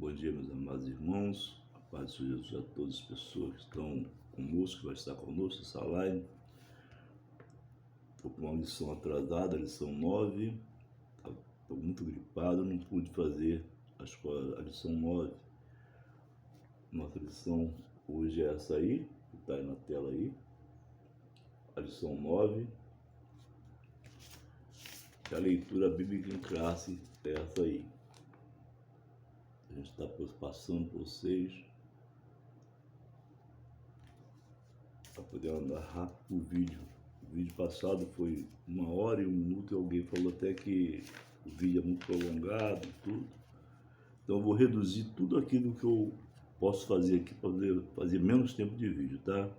Bom dia, meus amados irmãos. A paz de Jesus a todas as pessoas que estão conosco, que vai estar conosco nessa live. Estou com uma lição atrasada, a lição 9. Estou muito gripado, não pude fazer a lição 9. Nossa lição hoje é essa aí, que está aí na tela aí. A lição 9. A leitura bíblica em classe é essa aí. A gente está passando por vocês para poder andar rápido o vídeo. O vídeo passado foi 1 hora e 1 minuto e alguém falou até que o vídeo é muito prolongado e tudo. Então eu vou reduzir tudo aquilo que eu posso fazer aqui para fazer menos tempo de vídeo, tá?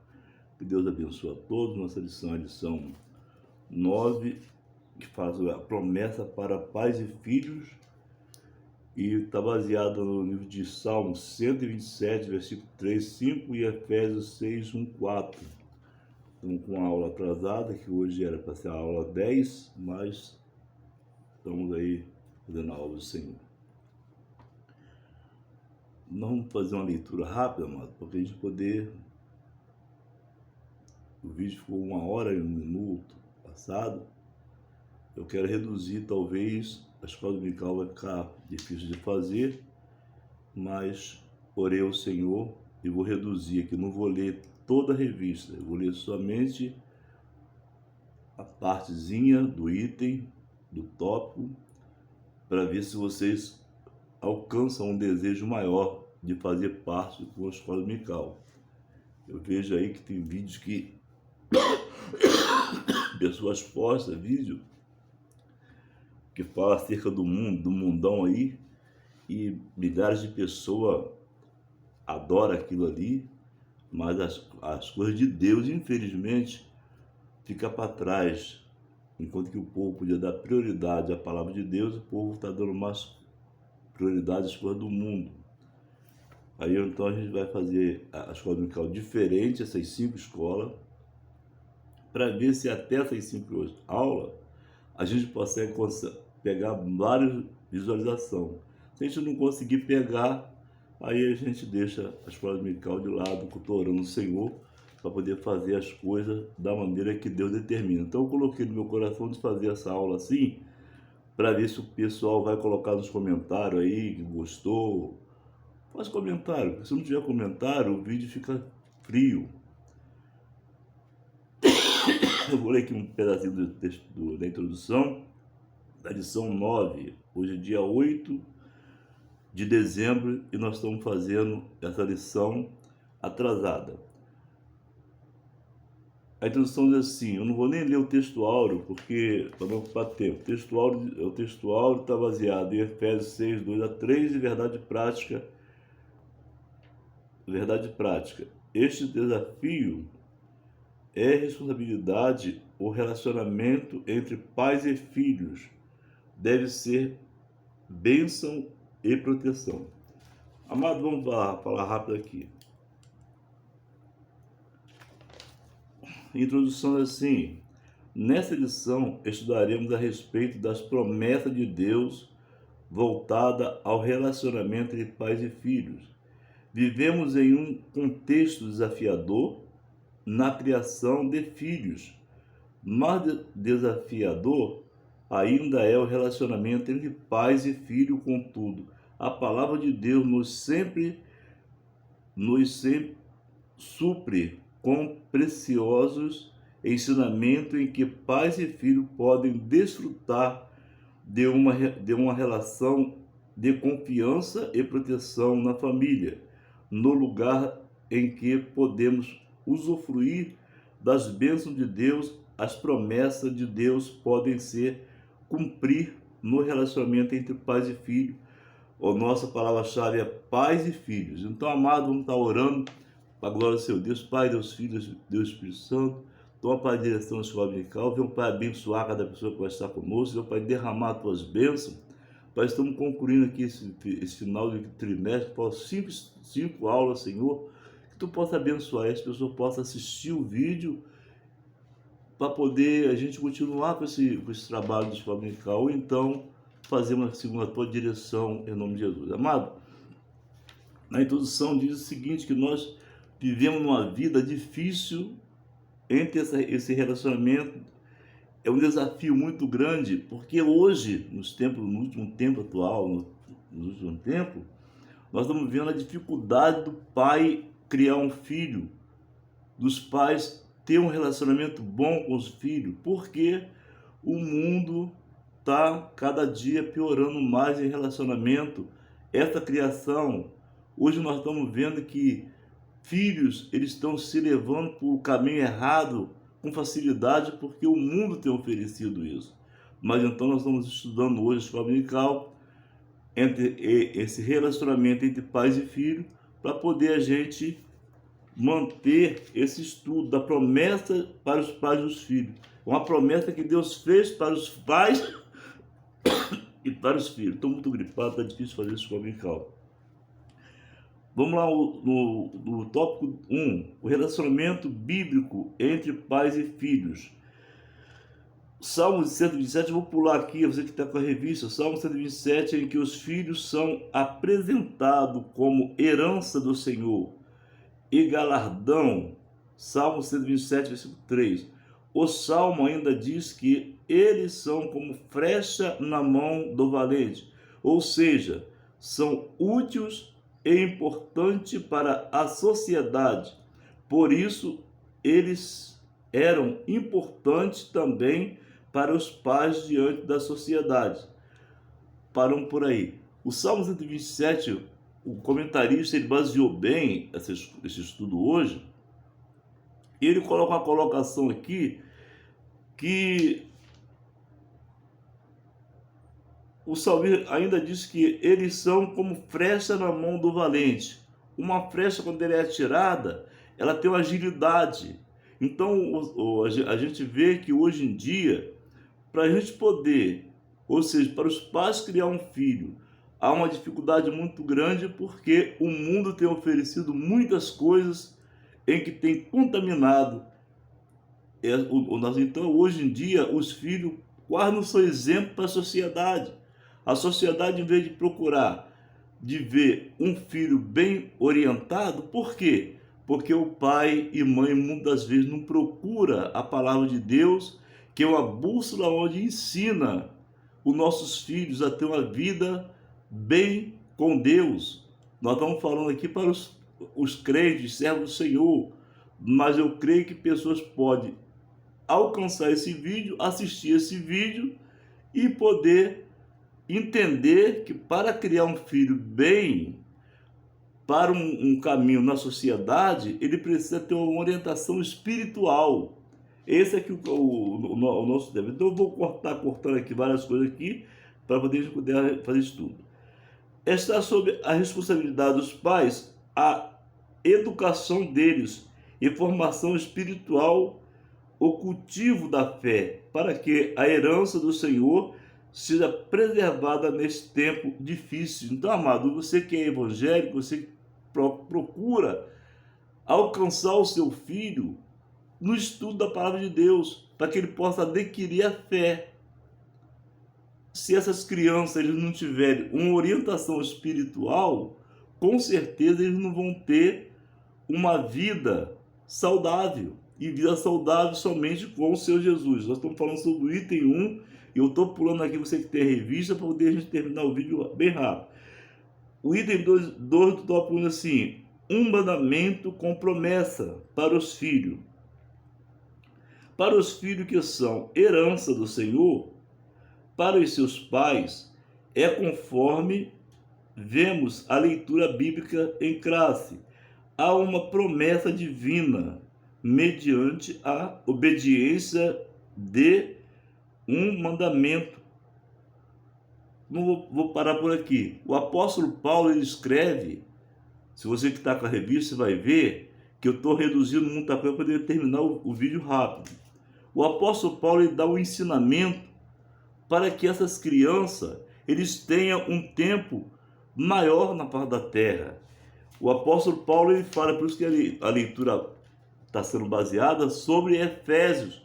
Que Deus abençoe a todos. Nossa lição é a lição 9, que faz a promessa para pais e filhos. E está baseado no livro de Salmos 127, versículo 3, 5 e Efésios 6, 1, 4. Estamos com a aula atrasada, que hoje era para ser a aula 10, mas estamos aí fazendo a aula do Senhor. Nós vamos fazer uma leitura rápida, amado, para a gente poder... O vídeo ficou 1 hora e 1 minuto passado. Eu quero reduzir, talvez, a escola dominical vai ficar difícil de fazer, mas orei ao Senhor e vou reduzir aqui. Não vou ler toda a revista, eu vou ler somente a partezinha do item, do tópico, para ver se vocês alcançam um desejo maior de fazer parte da escola dominical. Eu vejo aí que tem vídeos que pessoas postam vídeo que fala acerca do mundo, do mundão aí, e milhares de pessoas adoram aquilo ali, mas as coisas de Deus, infelizmente, fica para trás. Enquanto que o povo podia dar prioridade à palavra de Deus, o povo está dando mais prioridade às coisas do mundo. Aí então a gente vai fazer a escola dominical diferente, essas 5 escolas, para ver se até essas 5 aulas a gente consegue pegar várias visualizações. Se a gente não conseguir pegar, aí a gente deixa a escola dominical de lado, orando o Senhor, para poder fazer as coisas da maneira que Deus determina. Então eu coloquei no meu coração de fazer essa aula assim, para ver se o pessoal vai colocar nos comentários aí, que gostou. Faz comentário, porque se não tiver comentário, o vídeo fica frio. Eu vou ler aqui um pedacinho do texto da introdução, da lição 9. Hoje é dia 8 de dezembro e nós estamos fazendo essa lição atrasada. A introdução diz assim, eu não vou nem ler o texto áureo, porque para não ocupar tempo. O texto áureo está baseado em Efésios 6, 2 a 3 e verdade prática. Verdade prática. Este desafio é responsabilidade, o relacionamento entre pais e filhos deve ser bênção e proteção. Amado, vamos falar rápido aqui. Introdução assim, nessa lição estudaremos a respeito das promessas de Deus voltada ao relacionamento entre pais e filhos. Vivemos em um contexto desafiador na criação de filhos. Mais desafiador ainda é o relacionamento entre pais e filhos, contudo. A palavra de Deus nos sempre supre com preciosos ensinamentos em que pais e filhos podem desfrutar de uma relação de confiança e proteção na família, no lugar em que podemos usufruir das bênçãos de Deus. As promessas de Deus podem ser cumprir no relacionamento entre pais e filhos. A nossa palavra-chave é pais e filhos. Então, amado, vamos estar orando para a glória do Seu Deus, Pai, Deus Filho, Deus Espírito Santo. Toma, Pai, a direção da escola dominical. Vem, Pai, abençoar cada pessoa que vai estar conosco. Vem, Pai, derramar as Tuas bênçãos. Pai, estamos concluindo aqui esse final de trimestre, por 5 aulas, Senhor, que Tu possa abençoar, as pessoas possam assistir o vídeo para poder a gente continuar com esse trabalho de escola dominical, ou então fazer uma segunda Tua direção, em nome de Jesus. Amado, na introdução diz o seguinte, que nós vivemos uma vida difícil entre esse relacionamento. É um desafio muito grande, porque hoje, no último tempo atual, nos últimos tempos, nós estamos vendo a dificuldade do pai criar um filho, dos pais ter um relacionamento bom com os filhos, porque o mundo está cada dia piorando mais em relacionamento. Essa criação, hoje nós estamos vendo que filhos, eles estão se levando para o caminho errado com facilidade, porque o mundo tem oferecido isso. Mas então nós estamos estudando hoje a escola dominical, entre esse relacionamento entre pais e filhos, para poder a gente manter esse estudo da promessa para os pais e os filhos. Uma promessa que Deus fez para os pais e para os filhos. Estou muito gripado, está difícil fazer isso dominical. Vamos lá no tópico 1, o relacionamento bíblico entre pais e filhos. Salmo 127, eu vou pular aqui, você que está com a revista, Salmo 127, em que os filhos são apresentados como herança do Senhor e galardão. Salmo 127, versículo 3. O Salmo ainda diz que eles são como flecha na mão do valente, ou seja, são úteis e importantes para a sociedade. Por isso, eles eram importantes também para os pais diante da sociedade. Param por aí. O Salmo 127, o comentarista, ele baseou bem esse estudo hoje, e ele coloca uma colocação aqui que o salmista ainda diz que eles são como flecha na mão do valente. Uma flecha, quando ela é atirada, ela tem uma agilidade. Então, a gente vê que hoje em dia, para a gente poder, ou seja, para os pais criar um filho, há uma dificuldade muito grande, porque o mundo tem oferecido muitas coisas em que tem contaminado. Então, hoje em dia, os filhos quase não são exemplo para a sociedade. A sociedade, em vez de procurar de ver um filho bem orientado, por quê? Porque o pai e mãe muitas vezes não procura a palavra de Deus, que é uma bússola onde ensina os nossos filhos a ter uma vida bem com Deus. Nós estamos falando aqui para os crentes, servos do Senhor, mas eu creio que pessoas podem alcançar esse vídeo, assistir esse vídeo e poder entender que para criar um filho bem, para um caminho na sociedade, ele precisa ter uma orientação espiritual. Esse é que o nosso deve. Então eu vou cortando aqui várias coisas aqui, para poder fazer isso tudo. Está sob a responsabilidade dos pais a educação deles e formação espiritual, o cultivo da fé, para que a herança do Senhor seja preservada nesse tempo difícil. Então, amado, você que é evangélico, você que procura alcançar o seu filho no estudo da palavra de Deus, para que ele possa adquirir a fé. Se essas crianças eles não tiverem uma orientação espiritual, com certeza eles não vão ter uma vida saudável. E vida saudável somente com o seu Jesus. Nós estamos falando sobre o item 1, e eu estou pulando aqui, você que tem a revista, para poder a gente terminar o vídeo bem rápido. O item 2 do top 1 assim: um mandamento com promessa para os filhos. Para os filhos que são herança do Senhor, para os seus pais, é conforme vemos a leitura bíblica em classe. Há uma promessa divina mediante a obediência de um mandamento. Não vou parar por aqui. O apóstolo Paulo, ele escreve, se você que está com a revista, você vai ver que eu estou reduzindo muita coisa para poder terminar o vídeo rápido. O apóstolo Paulo, ele dá um ensinamento para que essas crianças eles tenham um tempo maior na parte da terra. O apóstolo Paulo, ele fala, por isso que a leitura está sendo baseada sobre Efésios.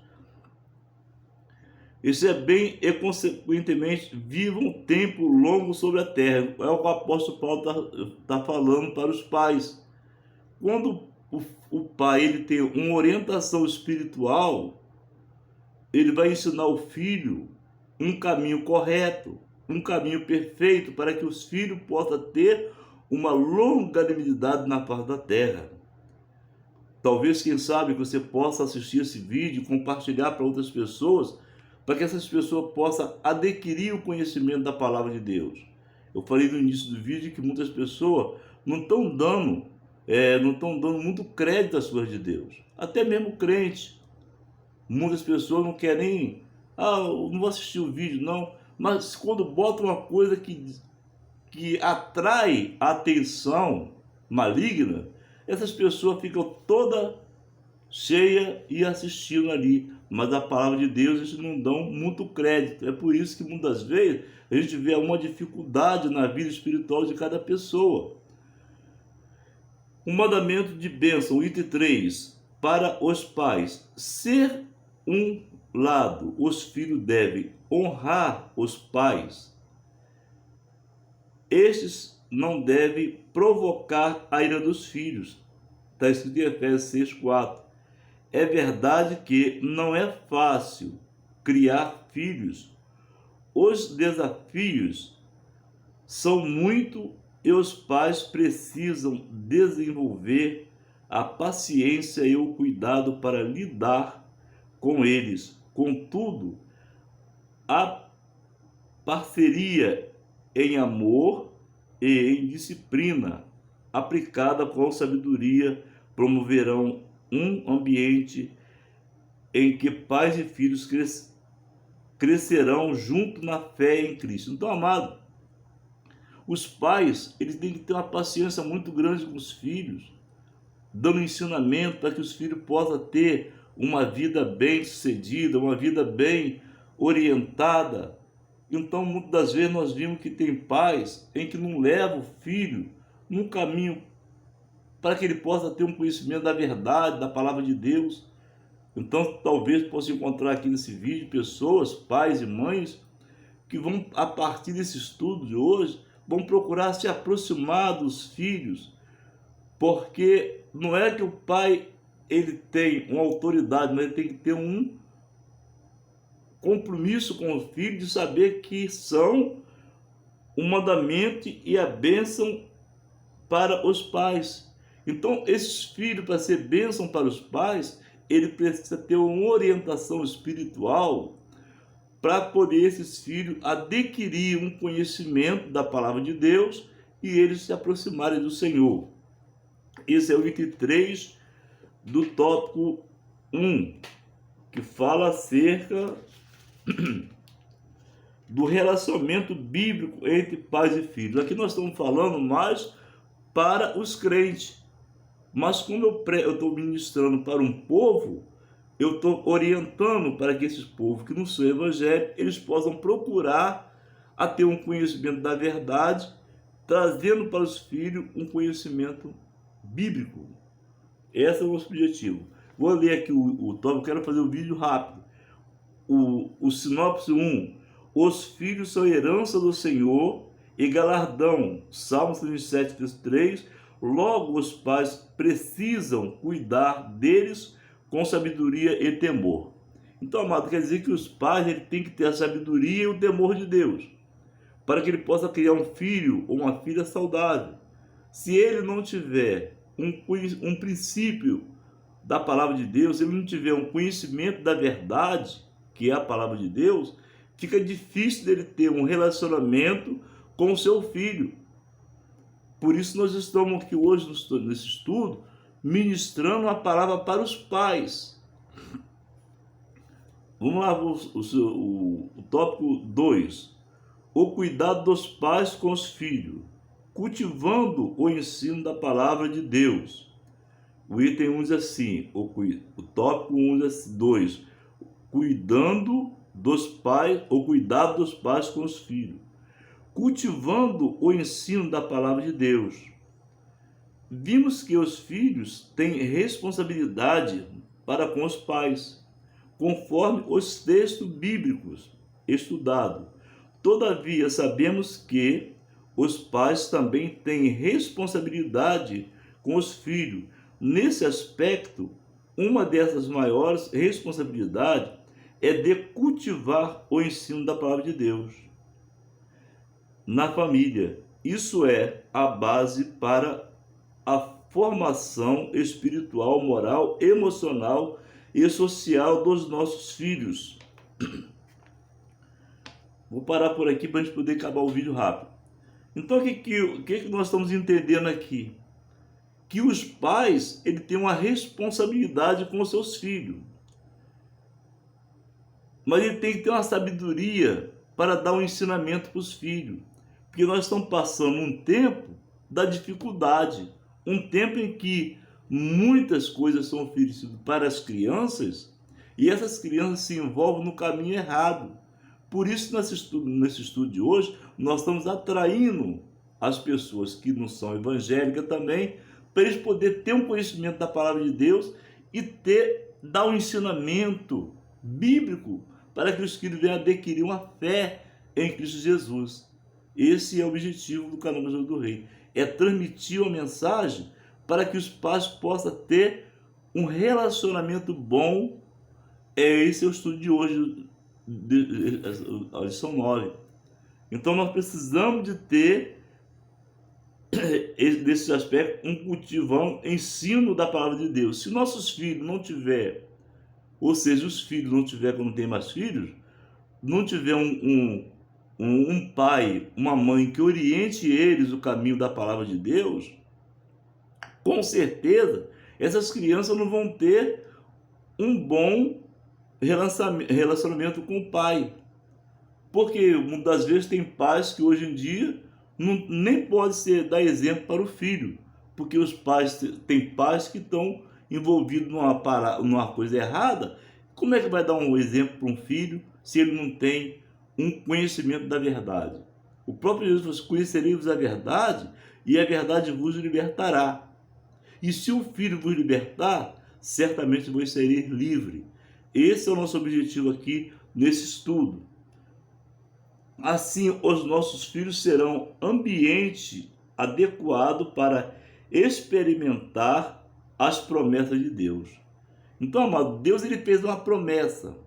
bem e, consequentemente, vivam um tempo longo sobre a terra. É o que o apóstolo Paulo está falando para os pais. Quando o pai ele tem uma orientação espiritual, ele vai ensinar o filho um caminho correto, um caminho perfeito, para que os filhos possam ter uma longanimidade na face da terra. Talvez, quem sabe, que você possa assistir esse vídeo e compartilhar para outras pessoas, para que essas pessoas possam adquirir o conhecimento da palavra de Deus. Eu falei no início do vídeo que muitas pessoas não estão dando muito crédito às coisas de Deus. Até mesmo crente. Muitas pessoas não querem, eu não vou assistir o vídeo, não. Mas quando bota uma coisa que atrai a atenção maligna, essas pessoas ficam toda cheia e assistindo ali. Mas a palavra de Deus eles não dão muito crédito. É por isso que muitas vezes a gente vê uma dificuldade na vida espiritual de cada pessoa. O mandamento de bênção, item 3, para os pais. Ser um lado, os filhos devem honrar os pais. Estes não devem provocar a ira dos filhos. Está escrito em Efésios 6,4. É verdade que não é fácil criar filhos. Os desafios são muito e os pais precisam desenvolver a paciência e o cuidado para lidar com eles. Contudo, a parceria em amor e em disciplina aplicada com sabedoria promoverão um ambiente em que pais e filhos crescerão junto na fé em Cristo. Então, amado, os pais eles têm que ter uma paciência muito grande com os filhos, dando ensinamento para que os filhos possam ter uma vida bem sucedida, uma vida bem orientada. Então, muitas das vezes nós vimos que tem pais em que não levam o filho num caminho para que ele possa ter um conhecimento da verdade, da palavra de Deus. Então, talvez possa encontrar aqui nesse vídeo pessoas, pais e mães, que vão, a partir desse estudo de hoje, vão procurar se aproximar dos filhos, porque não é que o pai ele tem uma autoridade, mas ele tem que ter um compromisso com o filho de saber que são o mandamento e a bênção para os pais. Então, esses filhos, para ser bênção para os pais, ele precisa ter uma orientação espiritual para poder esses filhos adquirir um conhecimento da palavra de Deus e eles se aproximarem do Senhor. Esse é o item 3 do tópico 1, que fala acerca do relacionamento bíblico entre pais e filhos. Aqui nós estamos falando mais para os crentes, mas como eu estou ministrando para um povo, eu estou orientando para que esses povos que não são evangélicos, eles possam procurar a ter um conhecimento da verdade, trazendo para os filhos um conhecimento bíblico. Esse é o nosso objetivo. Vou ler aqui o tópico, quero fazer um vídeo rápido. O sinopse 1. Os filhos são herança do Senhor e galardão. Salmos 37, verso 3. Logo, os pais precisam cuidar deles com sabedoria e temor. Então, amado, quer dizer que os pais ele têm que ter a sabedoria e o temor de Deus, para que ele possa criar um filho ou uma filha saudável. Se ele não tiver um princípio da palavra de Deus, se ele não tiver um conhecimento da verdade, que é a palavra de Deus, fica difícil dele ter um relacionamento com o seu filho. Por isso nós estamos aqui hoje nesse estudo, ministrando a palavra para os pais. Vamos lá, o tópico 2. O cuidado dos pais com os filhos, cultivando o ensino da palavra de Deus. O item 1 diz assim, o tópico 1 diz 2, cuidando dos pais, o cuidado dos pais com os filhos, cultivando o ensino da palavra de Deus. Vimos que os filhos têm responsabilidade para com os pais. conforme os textos bíblicos estudados. Todavia, sabemos que os pais também têm responsabilidade com os filhos. Nesse aspecto, uma dessas maiores responsabilidades é de cultivar o ensino da palavra de Deus na família. Isso é a base para a formação espiritual, moral, emocional e social dos nossos filhos. Vou parar por aqui para a gente poder acabar o vídeo rápido. Então, o que nós estamos entendendo aqui? Que os pais, ele têm uma responsabilidade com os seus filhos. Mas ele tem que ter uma sabedoria para dar um ensinamento para os filhos. Porque nós estamos passando um tempo da dificuldade. Um tempo em que muitas coisas são oferecidas para as crianças e essas crianças se envolvem no caminho errado. Por isso, nesse estudo de hoje, nós estamos atraindo as pessoas que não são evangélicas também, para eles poderem ter um conhecimento da palavra de Deus e dar um ensinamento bíblico para que os filhos venham adquirir uma fé em Cristo Jesus. Esse é o objetivo do canal Evangelho do Rei. É transmitir uma mensagem para que os pais possam ter um relacionamento bom. Esse é o estudo de hoje, a lição 9. Então nós precisamos de ter, desse aspecto, um cultivão, ensino da palavra de Deus. Se nossos filhos não tiver, ou seja, os filhos não tiver, quando tem mais filhos, não tiver um pai, uma mãe que oriente eles o caminho da palavra de Deus, com certeza essas crianças não vão ter um bom relacionamento com o pai. Porque muitas vezes tem pais que hoje em dia nem pode dar exemplo para o filho, porque os pais, tem pais que estão envolvidos numa coisa errada. Como é que vai dar um exemplo para um filho se ele não tem um conhecimento da verdade? O próprio Jesus falou: conhecereis a verdade e a verdade vos libertará. E se o filho vos libertar, certamente vos sereis livre. Esse é o nosso objetivo aqui nesse estudo. Assim, os nossos filhos serão ambiente adequado para experimentar as promessas de Deus. Então, amado, Deus, ele fez uma promessa.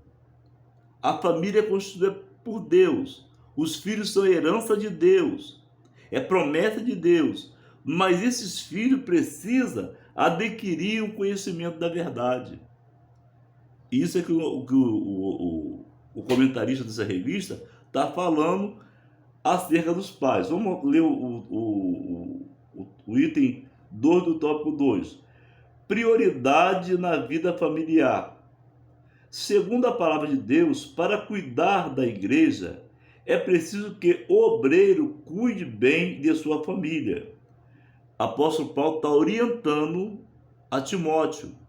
A família é constituída por Deus. Os filhos são herança de Deus. É promessa de Deus. Mas esses filhos precisam adquirir o conhecimento da verdade. Isso é que o comentarista dessa revista está falando acerca dos pais. Vamos ler o item 2 do tópico 2. Prioridade na vida familiar. Segundo a palavra de Deus, para cuidar da igreja, é preciso que o obreiro cuide bem de sua família. Apóstolo Paulo está orientando a Timóteo.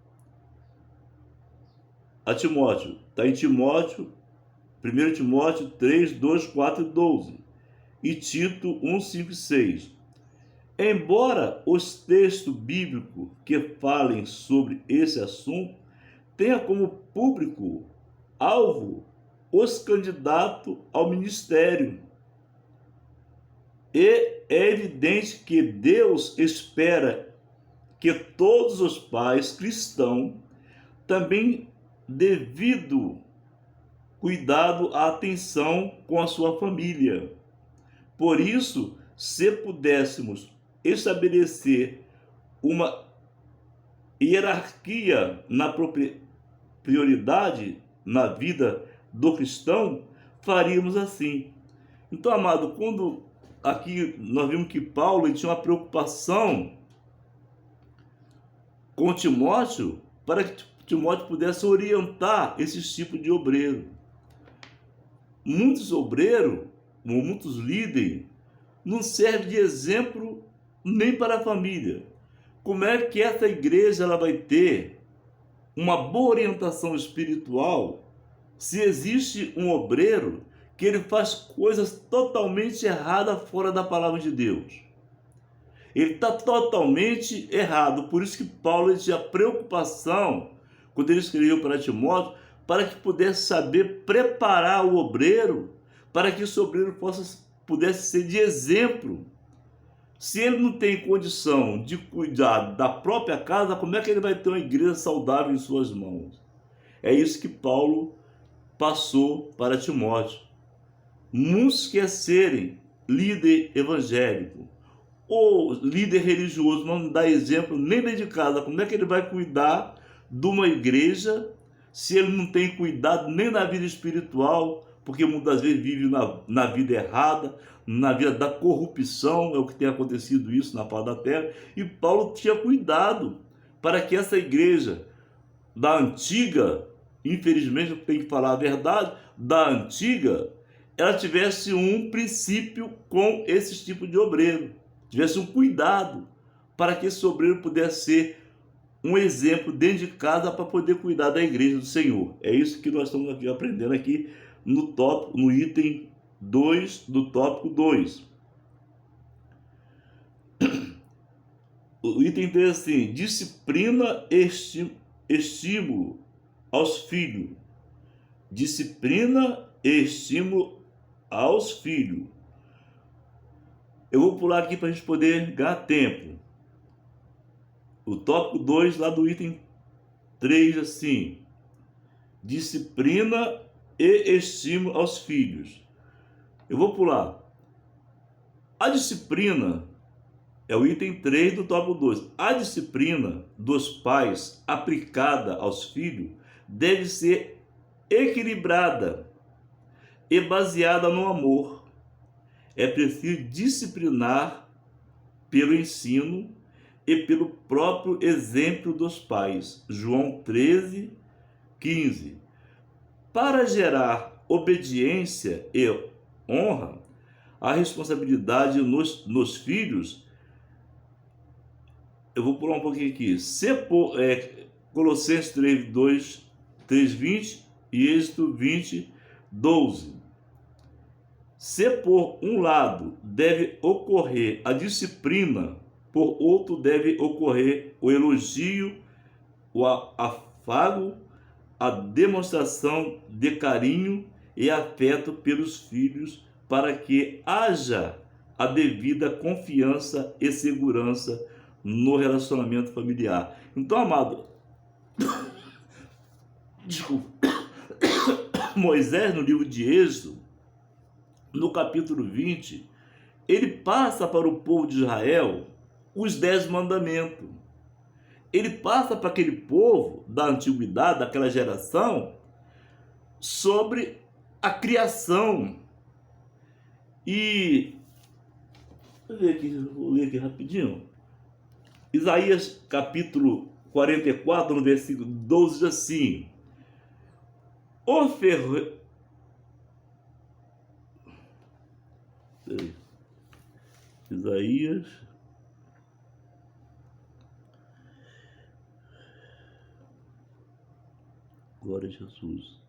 Está em Timóteo, 1 Timóteo 3, 2, 4 e 12. E Tito 1, 5 e 6. Embora os textos bíblicos que falem sobre esse assunto tenha como público-alvo os candidatos ao ministério, e é evidente que Deus espera que todos os pais cristãos também devido cuidado, atenção com a sua família. Por isso, se pudéssemos estabelecer uma hierarquia na prioridade na vida do cristão, faríamos assim. Então, amado, quando aqui nós vimos que Paulo tinha uma preocupação com Timóteo, para que Timóteo pudesse orientar esse tipo de obreiro. Muitos obreiros, muitos líderes, não servem de exemplo nem para a família. Como é que essa igreja ela vai ter uma boa orientação espiritual se existe um obreiro que ele faz coisas totalmente erradas fora da palavra de Deus? Ele está totalmente errado. Por isso que Paulo tinha preocupação, quando ele escreveu para Timóteo, para que pudesse saber preparar o obreiro, para que esse obreiro pudesse ser de exemplo. Se ele não tem condição de cuidar da própria casa, como é que ele vai ter uma igreja saudável em suas mãos? É isso que Paulo passou para Timóteo. Muitos querem serem líder evangélico ou líder religioso, não dá exemplo nem dentro de casa. Como é que ele vai cuidar de uma igreja se ele não tem cuidado nem na vida espiritual, porque muitas vezes vive na vida errada, na vida da corrupção? É o que tem acontecido isso na face da terra. E Paulo tinha cuidado para que essa igreja da antiga, infelizmente eu tenho que falar a verdade, da antiga, ela tivesse um princípio com esse tipo de obreiro, tivesse um cuidado para que esse obreiro pudesse ser um exemplo dentro de casa para poder cuidar da igreja do Senhor. É isso que nós estamos aqui aprendendo aqui no item 2 do tópico 2. O item 3 é assim: disciplina e estímulo aos filhos. Disciplina e estímulo aos filhos. Eu vou pular aqui para a gente poder ganhar tempo. O tópico 2, lá do item 3, assim: disciplina e estímulo aos filhos. Eu vou pular. A disciplina é o item 3 do tópico 2. A disciplina dos pais aplicada aos filhos deve ser equilibrada e baseada no amor. É preciso disciplinar pelo ensino e pelo próprio exemplo dos pais. João 13, 15. Para gerar obediência e honra, a responsabilidade nos filhos, eu vou pular um pouquinho aqui. Colossenses 3:20 e Êxodo 20:12. Se por um lado deve ocorrer a disciplina, por outro deve ocorrer o elogio, o afago, a demonstração de carinho e afeto pelos filhos, para que haja a devida confiança e segurança no relacionamento familiar. Então, amado, desculpa, Moisés, no livro de Êxodo, no capítulo 20, ele passa para o povo de Israel os 10 mandamentos. Ele passa para aquele povo da antiguidade, daquela geração, sobre a criação. E vou ler aqui rapidinho. Isaías capítulo 44, no versículo 12, diz assim: Isaías glória a Jesus.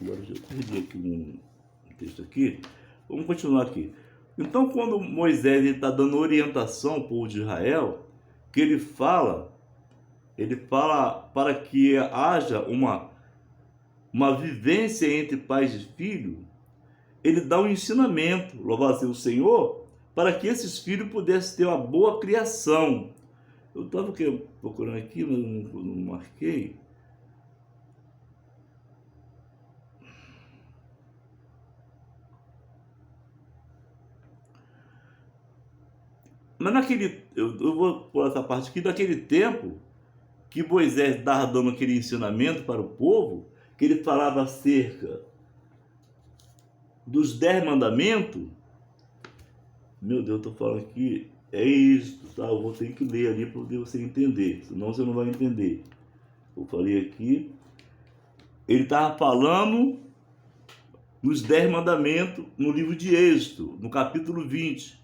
Agora eu já perdi aqui um texto aqui. Vamos continuar aqui. Então, quando Moisés está dando orientação ao povo de Israel, que ele fala para que haja uma vivência entre pais e filhos, ele dá um ensinamento, louvado seja o Senhor, para que esses filhos pudessem ter uma boa criação. Eu estava procurando aqui, mas não marquei. Mas eu vou por essa parte aqui, daquele tempo que Moisés estava dando aquele ensinamento para o povo, que ele falava acerca dos 10 mandamentos. Meu Deus, eu estou falando aqui, é isso, tá? Eu vou ter que ler ali para você entender, senão você não vai entender. Eu falei aqui, ele estava falando nos 10 mandamentos no livro de Êxodo, no capítulo 20.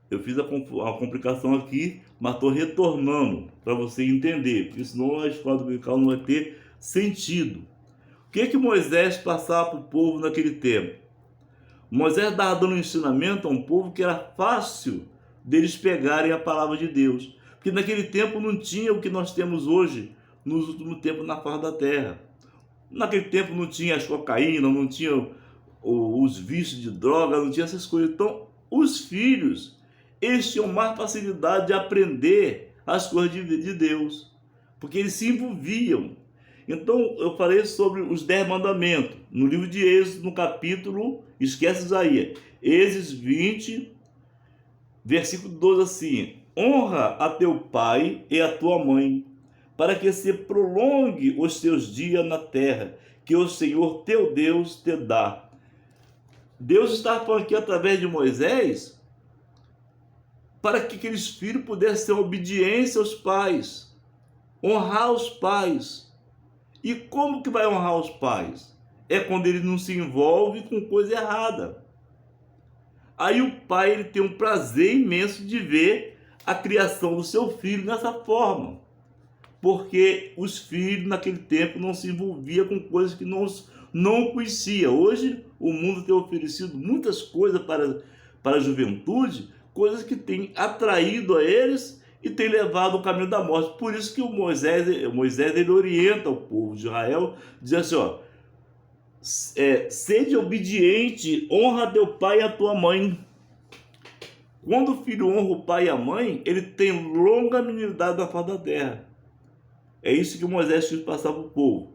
Eu fiz a complicação aqui, mas estou retornando para você entender, porque senão a escola dominical não vai ter sentido. O que Moisés passava para o povo naquele tempo? Moisés estava dando um ensinamento a um povo que era fácil deles pegarem a palavra de Deus. Porque naquele tempo não tinha o que nós temos hoje, nos últimos tempos, na face da terra. Naquele tempo não tinha as cocaína, não tinha os vícios de droga, não tinha essas coisas. Então, os filhos, eles tinham mais facilidade de aprender as coisas de Deus, porque eles se envolviam. Então, eu falei sobre os 10 mandamentos, no livro de Êxodo, no capítulo, esquece Isaías, Êxodo 20, versículo 12, assim: honra a teu pai e a tua mãe, para que se prolongue os teus dias na terra, que o Senhor teu Deus te dá. Deus está falando aqui através de Moisés, para que aqueles filhos pudessem ter obediência aos pais, honrar os pais. E como que vai honrar os pais? É quando ele não se envolve com coisa errada. Aí o pai ele tem um prazer imenso de ver a criação do seu filho dessa forma. Porque os filhos naquele tempo não se envolviam com coisas que não conhecia. Hoje o mundo tem oferecido muitas coisas para a juventude, coisas que têm atraído a eles e tem levado ao caminho da morte. Por isso que o Moisés ele orienta o povo de Israel, diz assim, ó, sede obediente, honra teu pai e a tua mãe. Quando o filho honra o pai e a mãe, ele tem longanimidade na face da terra. É isso que Moisés quis passar para o povo.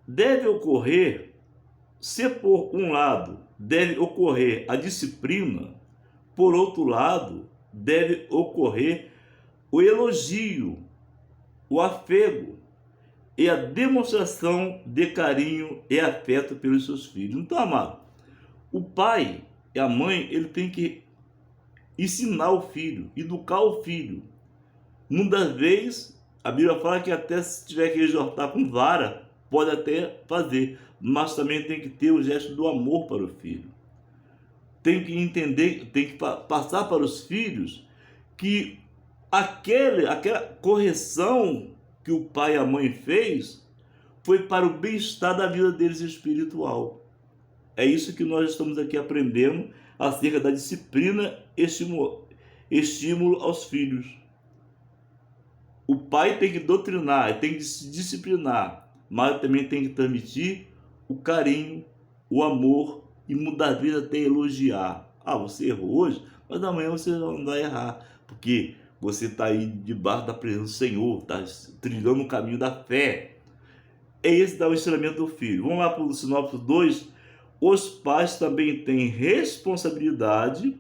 Deve ocorrer, se por um lado deve ocorrer a disciplina, por outro lado deve ocorrer o elogio, o afego e a demonstração de carinho e afeto pelos seus filhos. Então, amado, o pai e a mãe, ele tem que ensinar o filho, educar o filho. Muitas vezes, a Bíblia fala que até se tiver que exortar com vara, pode até fazer, mas também tem que ter o gesto do amor para o filho. Tem que entender, tem que passar para os filhos que aquela correção que o pai e a mãe fez foi para o bem-estar da vida deles espiritual. É isso que nós estamos aqui aprendendo acerca da disciplina e estímulo aos filhos. O pai tem que doutrinar, tem que se disciplinar, mas também tem que transmitir o carinho, o amor e mudar a vida até elogiar. Ah, você errou hoje, mas amanhã você não vai errar, porque você está aí debaixo da presença do Senhor, está trilhando o caminho da fé. É esse que dá o ensinamento do filho. Vamos lá para o sinopse 2. Os pais também têm responsabilidade.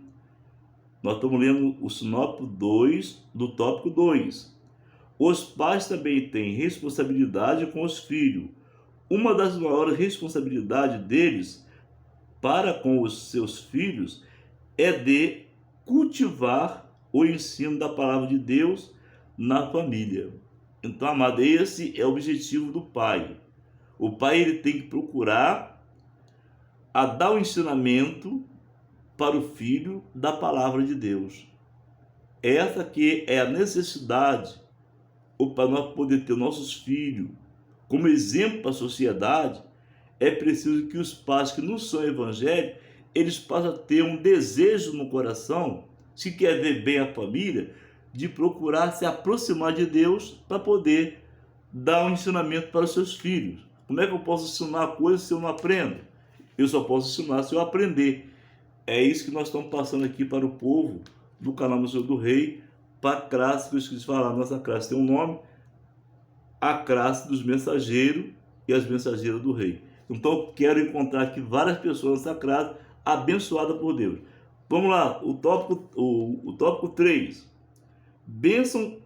Nós estamos lendo o sinopse 2 do tópico 2. Os pais também têm responsabilidade com os filhos. Uma das maiores responsabilidades deles para com os seus filhos é de cultivar o ensino da palavra de Deus na família. Então, amado, esse é o objetivo do pai. O pai ele tem que procurar a dar o ensinamento para o filho da palavra de Deus. Essa que é a necessidade para nós poder ter nossos filhos como exemplo para a sociedade. É preciso que os pais que não são evangélicos, eles passem a ter um desejo no coração, se quer ver bem a família, de procurar se aproximar de Deus para poder dar um ensinamento para os seus filhos. Como é que eu posso ensinar coisas se eu não aprendo? Eu só posso ensinar se eu aprender. É isso que nós estamos passando aqui para o povo do canal Museu do Rei, para a classe que eu esqueci de falar. Nossa classe tem um nome, a classe dos mensageiros e as mensageiras do rei. Então eu quero encontrar aqui várias pessoas nessa classe abençoadas por Deus. Vamos lá, o tópico 3. Bênção,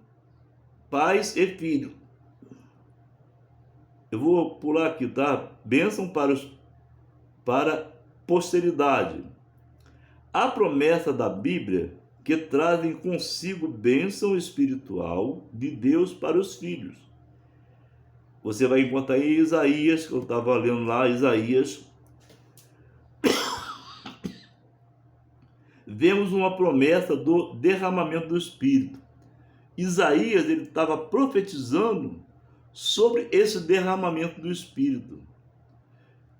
pais e filhos. Eu vou pular aqui, tá? Bênção para posteridade. A promessa da Bíblia que trazem consigo bênção espiritual de Deus para os filhos. Você vai encontrar em Isaías, que eu estava lendo lá, Isaías. Vemos uma promessa do derramamento do Espírito. Isaías ele estava profetizando sobre esse derramamento do Espírito.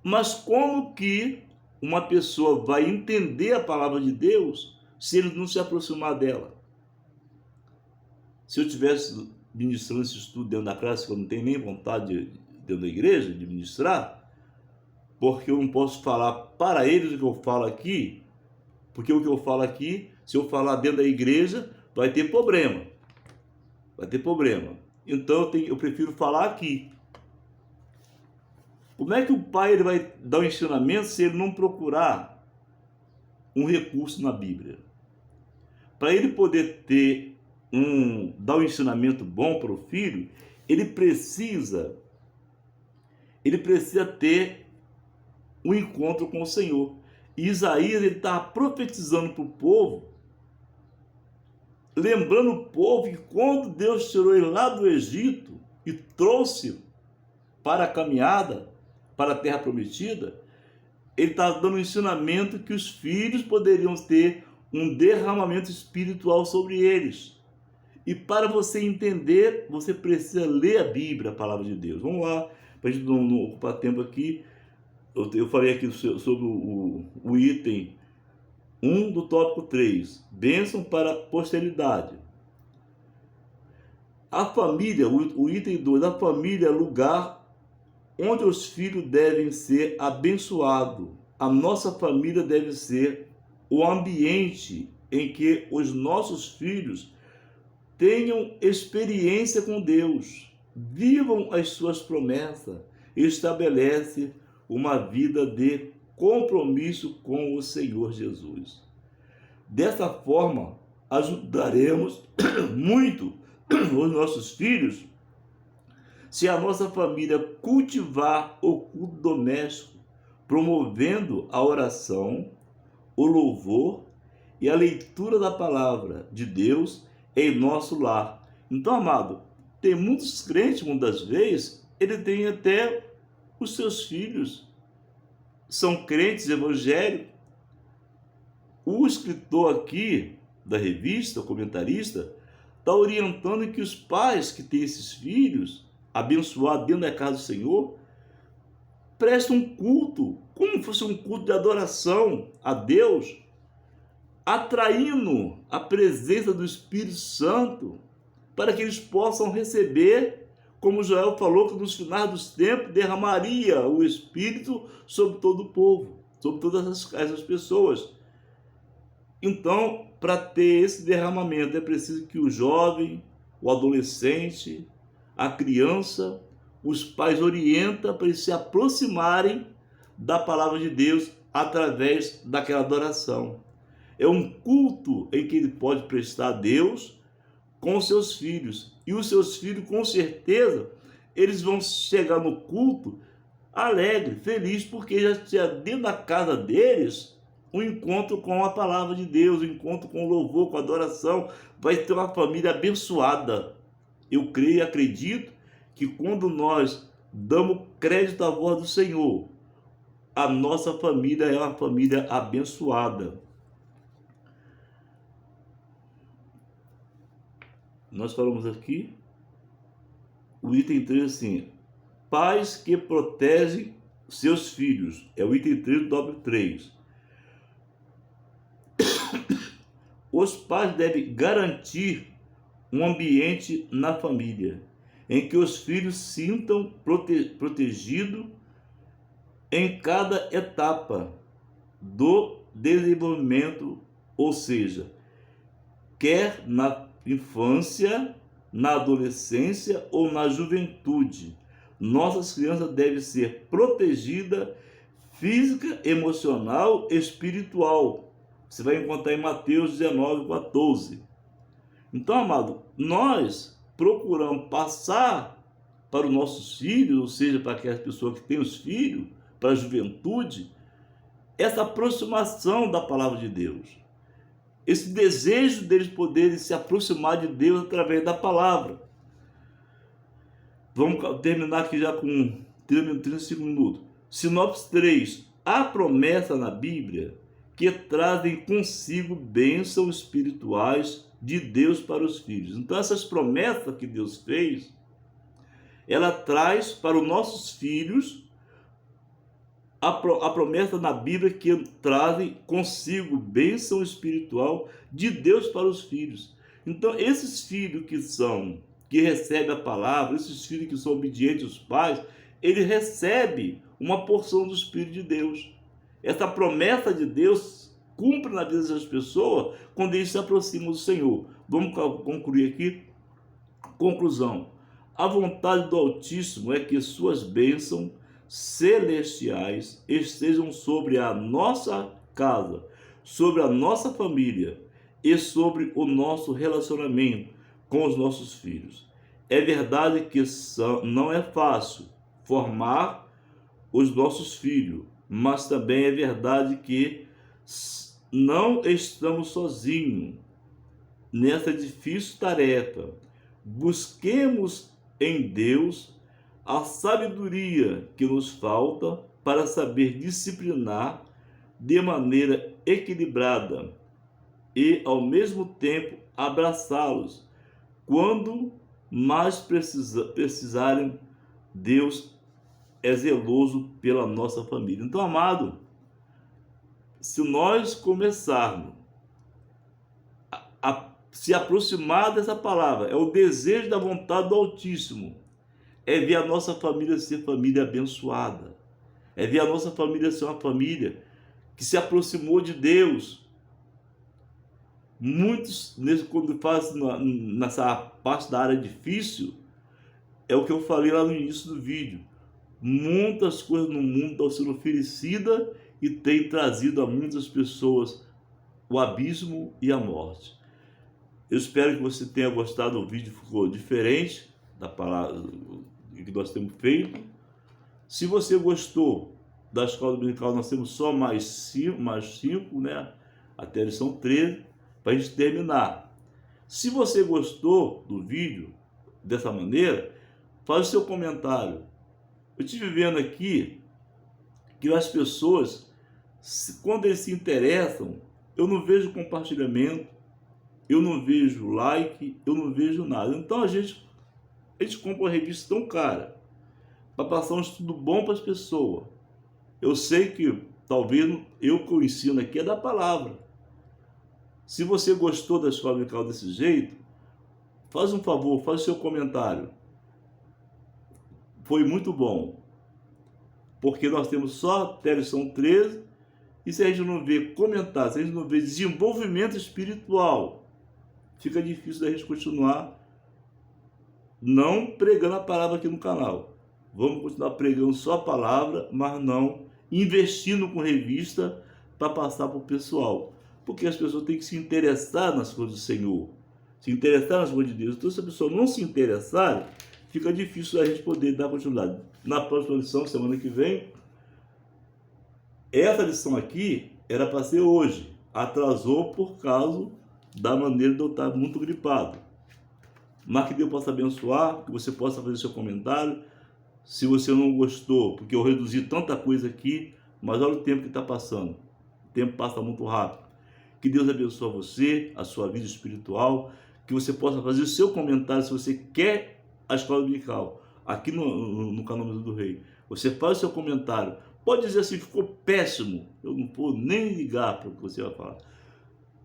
Mas como que uma pessoa vai entender a palavra de Deus se ele não se aproximar dela? Se eu tivesse ministrando esse estudo dentro da classe, que eu não tenho nem vontade dentro da igreja de ministrar, porque eu não posso falar para eles o que eu falo aqui, porque o que eu falo aqui, se eu falar dentro da igreja, vai ter problema. Vai ter problema. Então eu prefiro falar aqui. Como é que o pai ele vai dar um ensinamento se ele não procurar um recurso na Bíblia? Para ele poder dar um ensinamento bom para o filho, ele precisa ter um encontro com o Senhor. E Isaías está profetizando para o povo, lembrando o povo que quando Deus tirou ele lá do Egito e trouxe para a caminhada, para a terra prometida, ele está dando um ensinamento que os filhos poderiam ter um derramamento espiritual sobre eles. E para você entender, você precisa ler a Bíblia, a palavra de Deus. Vamos lá, para a gente não ocupar tempo aqui. Eu falei aqui sobre o item 1 do tópico 3, bênção para a posteridade. A família, o item 2, a família é lugar onde os filhos devem ser abençoados. A nossa família deve ser o ambiente em que os nossos filhos tenham experiência com Deus, vivam as suas promessas, estabelece uma vida de compromisso com o Senhor Jesus. Dessa forma, ajudaremos muito os nossos filhos se a nossa família cultivar o culto doméstico, promovendo a oração, o louvor e a leitura da palavra de Deus em nosso lar. Então, amado, tem muitos crentes, muitas vezes, ele tem até os seus filhos, são crentes evangélicos. O escritor aqui da revista, o comentarista, está orientando que os pais que têm esses filhos abençoados dentro da casa do Senhor prestam um culto, como fosse um culto de adoração a Deus, atraindo a presença do Espírito Santo, para que eles possam receber, como Joel falou, que nos finais dos tempos derramaria o Espírito sobre todo o povo, sobre todas essas pessoas. Então, para ter esse derramamento, é preciso que o jovem, o adolescente, a criança, os pais orientem para eles se aproximarem da palavra de Deus através daquela adoração. É um culto em que ele pode prestar a Deus com os seus filhos. E os seus filhos, com certeza, eles vão chegar no culto alegre, feliz, porque já tinha dentro da casa deles um encontro com a palavra de Deus, um encontro com o louvor, com a adoração. Vai ter uma família abençoada. Eu creio e acredito que quando nós damos crédito à voz do Senhor, a nossa família é uma família abençoada. Nós falamos aqui, o item 3 assim, pais que protegem seus filhos, é o item 3 do tópico 3. Os pais devem garantir um ambiente na família em que os filhos sintam protegidos em cada etapa do desenvolvimento, ou seja, quer na infância, na adolescência ou na juventude. Nossas crianças devem ser protegidas física, emocional e espiritual. Você vai encontrar em Mateus 19:14. Então, amado, nós procuramos passar para os nossos filhos, ou seja, para aquelas pessoas que têm os filhos, para a juventude, essa aproximação da palavra de Deus. Esse desejo deles poderem se aproximar de Deus através da palavra. Vamos terminar aqui já com 35 minutos. Sinopse 3. Há promessa na Bíblia que trazem consigo bênçãos espirituais de Deus para os filhos. Então essas promessas que Deus fez, ela traz para os nossos filhos a promessa na Bíblia que trazem consigo bênção espiritual de Deus para os filhos. Então, esses filhos que recebem a palavra, esses filhos que são obedientes aos pais, ele recebe uma porção do Espírito de Deus. Essa promessa de Deus cumpre na vida dessas pessoas quando eles se aproximam do Senhor. Vamos concluir aqui. Conclusão. A vontade do Altíssimo é que suas bênçãos celestiais estejam sobre a nossa casa, sobre a nossa família e sobre o nosso relacionamento com os nossos filhos. É verdade que não é fácil formar os nossos filhos, mas também é verdade que não estamos sozinhos nessa difícil tarefa. Busquemos em Deus a sabedoria que nos falta para saber disciplinar de maneira equilibrada e, ao mesmo tempo, abraçá-los quando mais precisarem. Deus é zeloso pela nossa família. Então, amado, se nós começarmos a se aproximar dessa palavra, é o desejo da vontade do Altíssimo, é ver a nossa família ser família abençoada, é ver a nossa família ser uma família que se aproximou de Deus. Muitos, quando fazem nessa parte da área difícil, é o que eu falei lá no início do vídeo, muitas coisas no mundo estão sendo oferecidas e tem trazido a muitas pessoas o abismo e a morte. Eu espero que você tenha gostado do vídeo, ficou diferente da palavra que nós temos feito. Se você gostou da escola dominical, nós temos só mais cinco, né? Até a lição 13, para a gente terminar. Se você gostou do vídeo dessa maneira, faz o seu comentário. Eu estive vendo aqui que as pessoas, quando eles se interessam, eu não vejo compartilhamento, eu não vejo like, eu não vejo nada. Então a gente compra uma revista tão cara para passar um estudo bom para as pessoas. Eu sei que talvez eu que eu ensino aqui é da palavra. Se você gostou da escola dominical desse jeito, faz um favor, faz o seu comentário. Foi muito bom, porque nós temos só até a lição 13, e se a gente não vê comentário, se a gente não vê desenvolvimento espiritual, fica difícil da gente continuar não pregando a palavra aqui no canal. Vamos continuar pregando só a palavra, mas não investindo com revista para passar para o pessoal. Porque as pessoas têm que se interessar nas coisas do Senhor, se interessar nas coisas de Deus. Então, se a pessoa não se interessar, fica difícil a gente poder dar continuidade. Na próxima lição, semana que vem, essa lição aqui era para ser hoje. Atrasou por causa da maneira de eu estar muito gripado. Mas que Deus possa abençoar, que você possa fazer seu comentário. Se você não gostou, porque eu reduzi tanta coisa aqui, mas olha o tempo que está passando. O tempo passa muito rápido. Que Deus abençoe você, a sua vida espiritual, que você possa fazer o seu comentário se você quer a escola dominical, aqui no canal do Rei. Você faz o seu comentário. Pode dizer assim, ficou péssimo. Eu não vou nem ligar para o que você vai falar.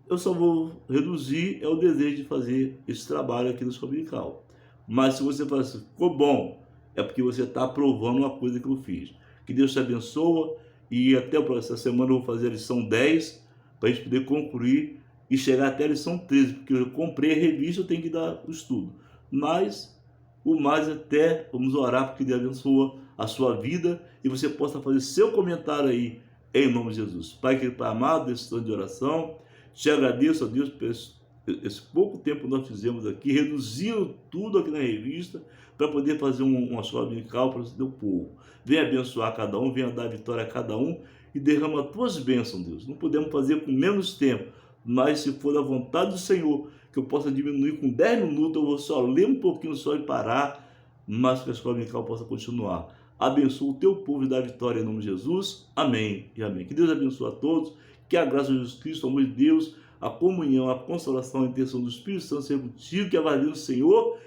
Eu só vou reduzir o desejo de fazer esse trabalho aqui na escola dominical. Mas se você falar assim, ficou bom, é porque você está aprovando uma coisa que eu fiz. Que Deus te abençoe e até a próxima semana eu vou fazer a lição 10 para a gente poder concluir e chegar até a lição 13, porque eu comprei a revista, eu tenho que dar o estudo. Mas o mais até, vamos orar porque Deus abençoe a sua vida e você possa fazer seu comentário aí, em nome de Jesus. Pai querido, Pai amado, esse tanto de oração, te agradeço a Deus por esse pouco tempo que nós fizemos aqui, reduzindo tudo aqui na revista, para poder fazer uma escola dominical para o teu povo. Venha abençoar cada um, venha dar vitória a cada um e derrama as tuas bênçãos, Deus. Não podemos fazer com menos tempo, mas se for da vontade do Senhor, que eu possa diminuir com 10 minutos, eu vou só ler um pouquinho só e parar, mas que a escola dominical possa continuar. Abençoa o teu povo e dá vitória em nome de Jesus. Amém e amém. Que Deus abençoe a todos, que a graça de Jesus Cristo, o amor de Deus, a comunhão, a consolação, a intenção do Espírito Santo seja contigo, que avalie o Senhor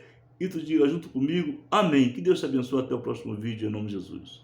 e tu diga junto comigo, amém. Que Deus te abençoe, até o próximo vídeo, em nome de Jesus.